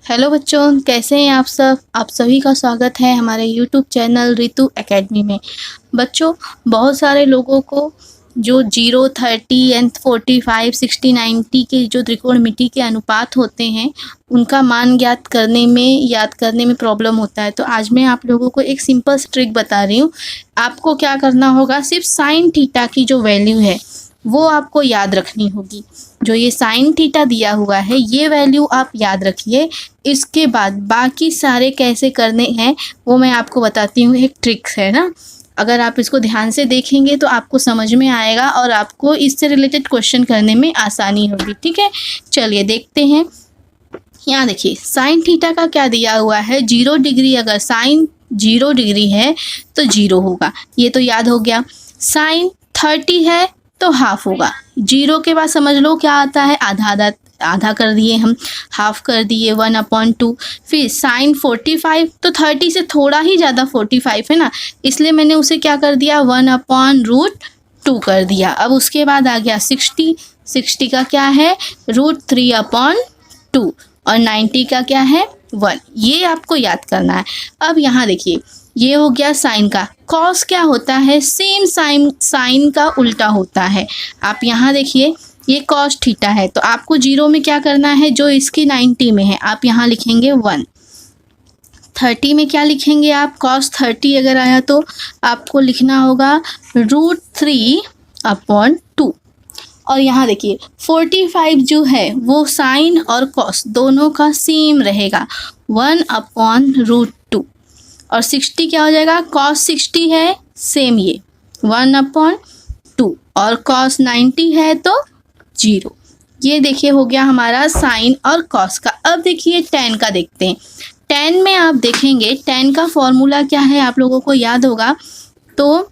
Hello बच्चों, कैसे हैं आप सब। आप सभी का स्वागत है हमारे यूट्यूब चैनल रितु एकेडमी में। बच्चों, बहुत सारे लोगों को जो 0, 30 एंड 45, 60, 90 के जो त्रिकोणमिति के अनुपात होते हैं उनका मान याद करने में प्रॉब्लम होता है। तो आज मैं आप लोगों को एक सिंपल ट्रिक बता रही हूँ। आपको क्या करना होगा, सिर्फ साइन थीटा की जो वैल्यू है वो आपको याद रखनी होगी। जो ये साइन थीटा दिया हुआ है ये वैल्यू आप याद रखिए। इसके बाद बाकी सारे कैसे करने हैं वो मैं आपको बताती हूँ। एक ट्रिक है ना, अगर आप इसको ध्यान से देखेंगे तो आपको समझ में आएगा और आपको इससे रिलेटेड क्वेश्चन करने में आसानी होगी। ठीक है, चलिए देखते हैं। यहाँ देखिए साइन थीटा का क्या दिया हुआ है, 0 डिग्री। अगर साइन 0 डिग्री है तो 0 होगा, ये तो याद हो गया। साइन 30 है तो हाफ होगा। 0 के बाद समझ लो क्या आता है, आधा आधा कर दिए हम, हाफ कर दिए 1/2। फिर साइन 45 तो 30 से थोड़ा ही ज़्यादा 45 है ना, इसलिए मैंने उसे क्या कर दिया 1/√2 कर दिया। अब उसके बाद आ गया 60 का क्या है √3/2 और 90 का क्या है 1। ये आपको याद करना है। अब यहाँ देखिए ये हो गया साइन का। कॉस क्या होता है, सेम साइन का उल्टा होता है। आप यहाँ देखिए ये कॉस थीटा है तो आपको 0 में क्या करना है, जो इसकी 90 में है आप यहाँ लिखेंगे 1। 30 में क्या लिखेंगे आप, कॉस 30 अगर आया तो आपको लिखना होगा √3/2। और यहाँ देखिए 45 जो है वो साइन और कॉस दोनों का सेम रहेगा 1/√2। और 60 क्या हो जाएगा, कॉस 60 है सेम ये 1/2 और कॉस 90 है तो 0। ये देखिए हो गया हमारा साइन और कॉस का। अब देखिए tan का देखते हैं। tan में आप देखेंगे tan का फॉर्मूला क्या है आप लोगों को याद होगा, तो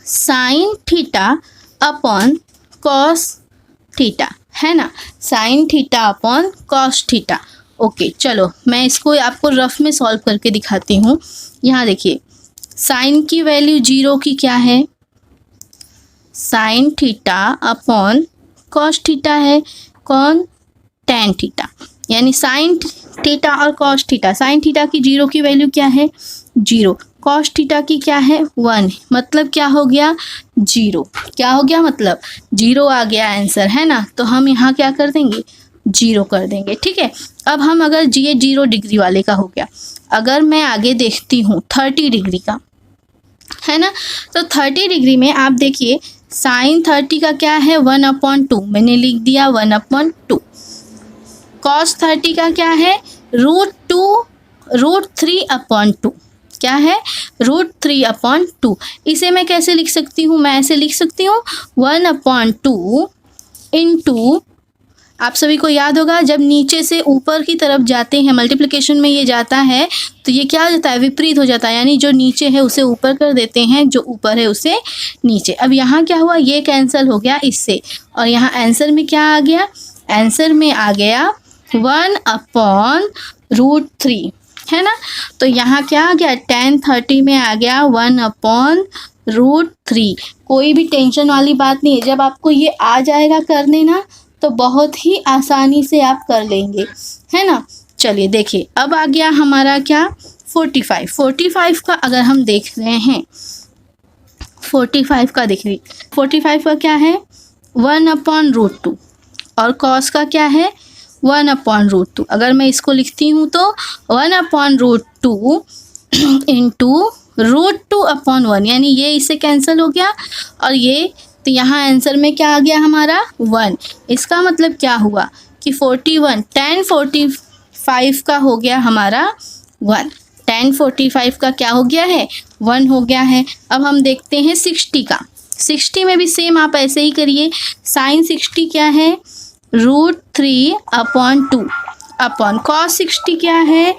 sine theta upon cos theta है ना, sine theta upon cos theta. Okay चलो मैं इसको आपको रफ में सॉल्व करके दिखाती हूँ। यहाँ देखिए साइन की वैल्यू 0 की क्या है, sine theta upon cos theta है, कौन tan थीटा, यानी साइन थीटा और कॉस थीटा। साइन थीटा की 0 की वैल्यू क्या है 0, कॉस थीटा की क्या है 1, मतलब क्या हो गया 0। क्या हो गया, मतलब 0 आ गया आंसर है ना। तो हम यहाँ क्या कर देंगे 0 कर देंगे। ठीक है, अब हम अगर ये 0 डिग्री वाले का हो गया, अगर मैं आगे देखती हूँ 30 डिग्री का है ना, तो 30 डिग्री में आप देखिए साइन 30 का क्या है 1/2, मैंने लिख दिया 1/2। कॉस 30 का क्या है √3/2, क्या है √3/2। इसे मैं कैसे लिख सकती हूँ, मैं ऐसे लिख सकती हूँ 1/2 इंटू, आप सभी को याद होगा जब नीचे से ऊपर की तरफ जाते हैं मल्टीप्लिकेशन में ये जाता है तो ये क्या हो जाता है, विपरीत हो जाता है, यानी जो नीचे है उसे ऊपर कर देते हैं, जो ऊपर है उसे नीचे। अब यहाँ क्या हुआ, ये कैंसिल हो गया इससे, और यहाँ आंसर में क्या आ गया, आंसर में आ गया 1/√3 है ना। तो यहाँ क्या आ गया, tan 30 में आ गया 1/√3। कोई भी टेंशन वाली बात नहीं है, जब आपको ये आ जाएगा करने ना तो बहुत ही आसानी से आप कर लेंगे है ना। चलिए देखिए अब आ गया हमारा क्या 45 का। अगर हम देख रहे हैं 45 का, देखिए 45 का क्या है 1/√2 और कॉस का क्या है 1/√2। अगर मैं इसको लिखती हूँ तो 1/√2 इंटू √2/1, यानी ये इससे कैंसिल हो गया और ये, तो यहाँ आंसर में क्या आ गया हमारा 1। इसका मतलब क्या हुआ कि 41 tan 45 का हो गया हमारा 1, tan 45 का क्या हो गया है 1 हो गया है। अब हम देखते हैं 60 का। 60 में भी सेम आप ऐसे ही करिए, साइन 60 क्या है √3/2 अपॉन कॉस 60 क्या है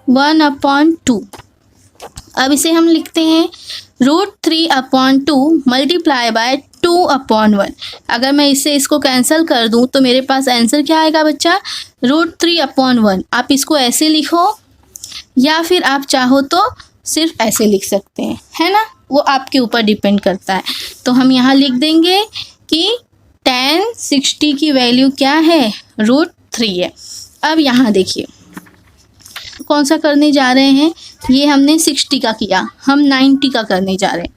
1/2। अब इसे हम लिखते हैं √3/2 मल्टीप्लाई बाय 2/1। अगर मैं इसको कैंसिल कर दूं तो मेरे पास आंसर क्या आएगा बच्चा √3/1। आप इसको ऐसे लिखो या फिर आप चाहो तो सिर्फ ऐसे लिख सकते हैं है ना, वो आपके ऊपर डिपेंड करता है। तो हम यहाँ लिख देंगे कि tan 60 की वैल्यू क्या है √3 है। अब यहाँ देखिए कौन सा करने जा रहे हैं, ये हमने 60 का किया, हम 90 का करने जा रहे हैं।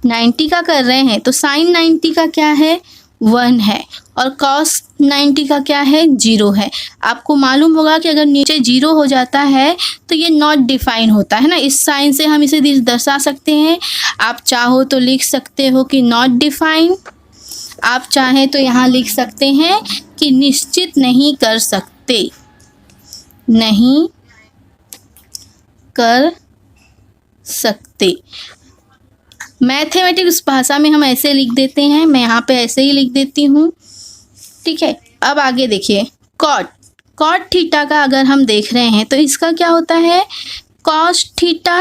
90 का कर रहे हैं तो साइन 90 का क्या है, 1 है, और कॉस 90 का क्या है, 0 है। आपको मालूम होगा कि अगर नीचे 0 हो जाता है तो ये नॉट डिफाइन होता है ना, इस साइन से हम इसे दर्शा सकते हैं। आप चाहो तो लिख सकते हो कि नॉट डिफाइन, आप चाहें तो यहाँ लिख सकते हैं कि निश्चित नहीं कर सकते, नहीं कर सकते। मैथमेटिक्स भाषा में हम ऐसे लिख देते हैं, मैं यहाँ पे ऐसे ही लिख देती हूँ, ठीक है। अब आगे देखिए, कॉट थीटा का अगर हम देख रहे हैं तो इसका क्या होता है, cos theta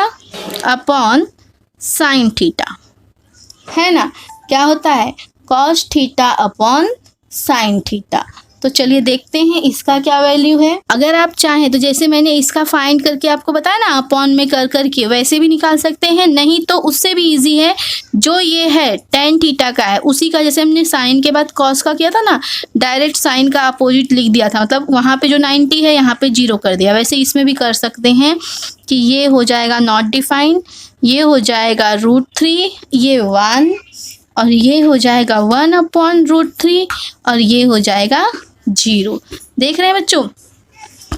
upon sine theta, है ना, क्या होता है, cos theta upon sine theta. तो चलिए देखते हैं इसका क्या वैल्यू है। अगर आप चाहें तो जैसे मैंने इसका फाइंड करके आपको बताया ना अपॉन में कर करके, वैसे भी निकाल सकते हैं, नहीं तो उससे भी इजी है, जो ये है टेन थीटा का है उसी का, जैसे हमने साइन के बाद कॉस का किया था ना, डायरेक्ट साइन का अपोजिट लिख दिया था, मतलब वहाँ पे जो 90 है यहाँ पे 0 कर दिया। वैसे इसमें भी कर सकते हैं कि ये हो जाएगा नॉट डिफाइन, ये हो जाएगा √3, ये 1, और ये हो जाएगा 1/√3, और ये हो जाएगा 0। देख रहे हैं बच्चों,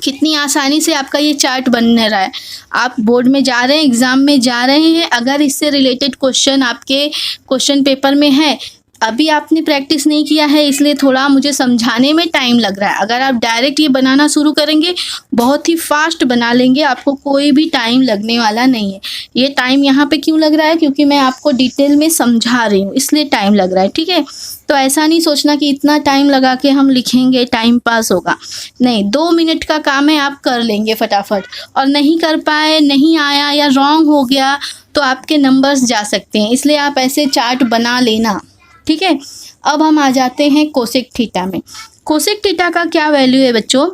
कितनी आसानी से आपका ये चार्ट बन रहा है। आप बोर्ड में जा रहे हैं, एग्ज़ाम में जा रहे हैं, अगर इससे रिलेटेड क्वेश्चन आपके क्वेश्चन पेपर में है, अभी आपने प्रैक्टिस नहीं किया है इसलिए थोड़ा मुझे समझाने में टाइम लग रहा है। अगर आप डायरेक्ट ये बनाना शुरू करेंगे, बहुत ही फास्ट बना लेंगे, आपको कोई भी टाइम लगने वाला नहीं है। ये टाइम यहाँ पे क्यों लग रहा है, क्योंकि मैं आपको डिटेल में समझा रही हूँ, इसलिए टाइम लग रहा है, ठीक है। तो ऐसा नहीं सोचना कि इतना टाइम लगा के हम लिखेंगे टाइम पास होगा, नहीं, 2 मिनट का काम है, आप कर लेंगे फटाफट। और नहीं कर पाए, नहीं आया या रॉन्ग हो गया तो आपके नंबर्स जा सकते हैं, इसलिए आप ऐसे चार्ट बना लेना, ठीक है। अब हम आ जाते हैं कोसेक थीटा में। कोसेक थीटा का क्या वैल्यू है बच्चों,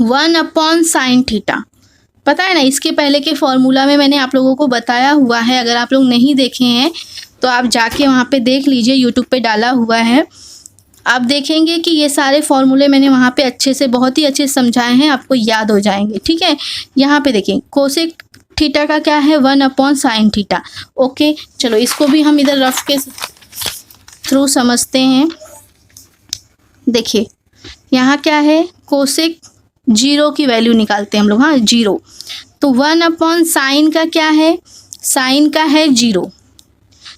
1/sin थीटा, पता है ना, इसके पहले के फॉर्मूला में मैंने आप लोगों को बताया हुआ है। अगर आप लोग नहीं देखे हैं तो आप जाके वहाँ पे देख लीजिए, यूट्यूब पे डाला हुआ है, आप देखेंगे कि ये सारे फॉर्मूले मैंने वहाँ पे अच्छे से, बहुत ही अच्छे से समझाए हैं, आपको याद हो जाएंगे, ठीक है। यहाँ पे देखें, कोसेक थीटा का क्या है, 1/sin थीटा। ओके, चलो इसको भी हम इधर रफ के थ्रू समझते हैं। देखिए यहाँ क्या है, कोसेक 0 की वैल्यू निकालते हैं हम लोग, हाँ 0। तो 1/sin का क्या है, साइन का है 0,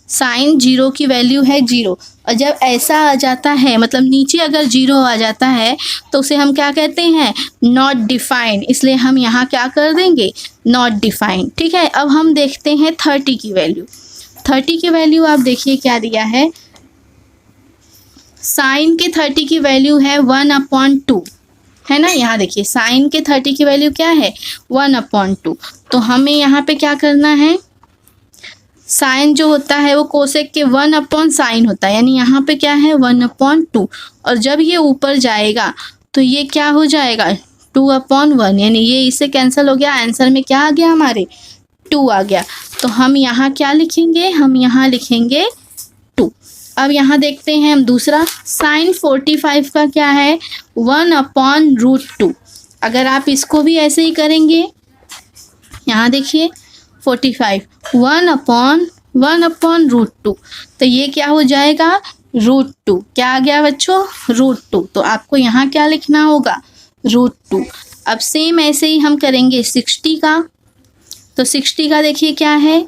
साइन 0 की वैल्यू है 0। और जब ऐसा आ जाता है, मतलब नीचे अगर 0 आ जाता है तो उसे हम क्या कहते हैं, नॉट डिफाइंड, इसलिए हम यहाँ क्या कर देंगे, नॉट डिफाइंड, ठीक है। अब हम देखते हैं 30 की वैल्यू। 30 की वैल्यू आप देखिए क्या दिया है, साइन के 30 की वैल्यू है 1/2, है ना। यहाँ देखिए साइन के 30 की वैल्यू क्या है, 1/2। तो हमें यहाँ पे क्या करना है, साइन जो होता है वो कोसेक के 1/sin होता है, यानी यहाँ पे क्या है 1/2, और जब ये ऊपर जाएगा तो ये क्या हो जाएगा 2/1, यानी ये इससे कैंसिल हो गया, आंसर में क्या आ गया हमारे 2 आ गया। तो हम यहाँ क्या लिखेंगे, हम यहाँ लिखेंगे 2। अब यहाँ देखते हैं हम दूसरा, साइन 45 का क्या है 1/√2। अगर आप इसको भी ऐसे ही करेंगे, यहाँ देखिए 45 1/√2, तो ये क्या हो जाएगा √2, क्या आ गया बच्चों √2। तो आपको यहाँ क्या लिखना होगा √2। अब सेम ऐसे ही हम करेंगे 60 का। तो 60 का देखिए क्या है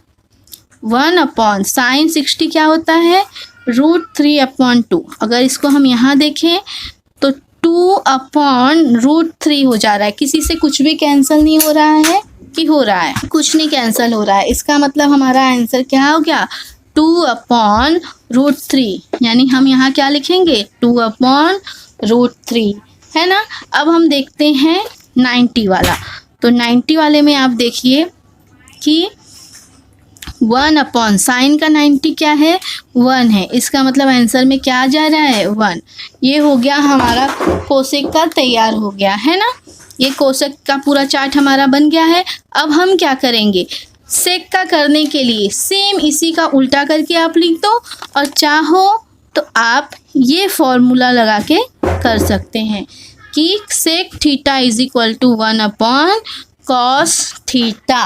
1/sin 60 क्या होता है √3/2। अगर इसको हम यहाँ देखें तो 2/√3 हो जा रहा है, किसी से कुछ भी कैंसिल नहीं हो रहा है कि हो रहा है, कुछ नहीं कैंसिल हो रहा है। इसका मतलब हमारा आंसर क्या हो गया 2/√3, यानी हम यहाँ क्या लिखेंगे 2/√3, है ना। अब हम देखते हैं 90 वाला। तो 90 वाले में आप देखिए कि 1/sin का 90 क्या है 1 है, इसका मतलब आंसर में क्या आ जा रहा है 1। ये हो गया हमारा कोसेक का तैयार हो गया, है ना। ये कोसेक का पूरा चार्ट हमारा बन गया है। अब हम क्या करेंगे, सेक का करने के लिए सेम इसी का उल्टा करके आप लिख दो, और चाहो तो आप ये फॉर्मूला लगा के कर सकते हैं कि सेक थीटा = 1/2 कॉस थीटा।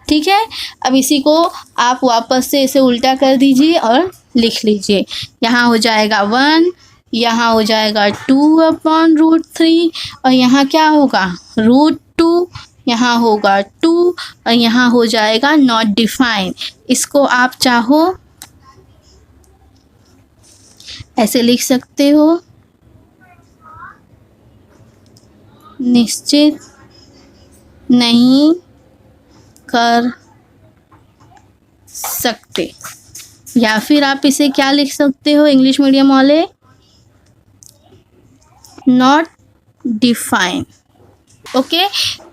ठीक है, अब इसी को आप वापस से इसे उल्टा कर दीजिए और लिख लीजिए। यहाँ हो जाएगा 1, यहाँ हो जाएगा 2/√3 और यहाँ क्या होगा √2, यहाँ होगा 2 और यहाँ हो जाएगा नॉट डिफाइन। इसको आप चाहो ऐसे लिख सकते हो, निश्चित नहीं कर सकते, या फिर आप इसे क्या लिख सकते हो इंग्लिश मीडियम वाले, नॉट डिफाइन। ओके,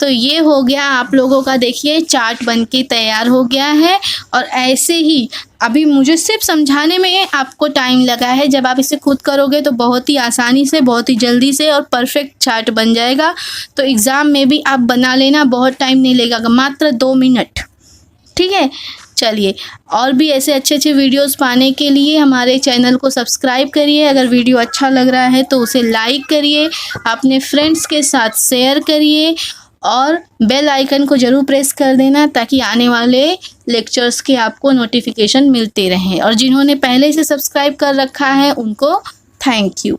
तो ये हो गया आप लोगों का, देखिए चार्ट बन के तैयार हो गया है। और ऐसे ही अभी मुझे सिर्फ समझाने में आपको टाइम लगा है, जब आप इसे खुद करोगे तो बहुत ही आसानी से, बहुत ही जल्दी से और परफेक्ट चार्ट बन जाएगा। तो एग्ज़ाम में भी आप बना लेना, बहुत टाइम नहीं लगेगा, मात्र 2 मिनट। ठीक है, चलिए, और भी ऐसे अच्छे अच्छे वीडियोस पाने के लिए हमारे चैनल को सब्सक्राइब करिए। अगर वीडियो अच्छा लग रहा है तो उसे लाइक करिए, अपने फ्रेंड्स के साथ शेयर करिए और बेल आइकन को ज़रूर प्रेस कर देना ताकि आने वाले लेक्चर्स के आपको नोटिफिकेशन मिलते रहें। और जिन्होंने पहले से सब्सक्राइब कर रखा है उनको थैंक यू।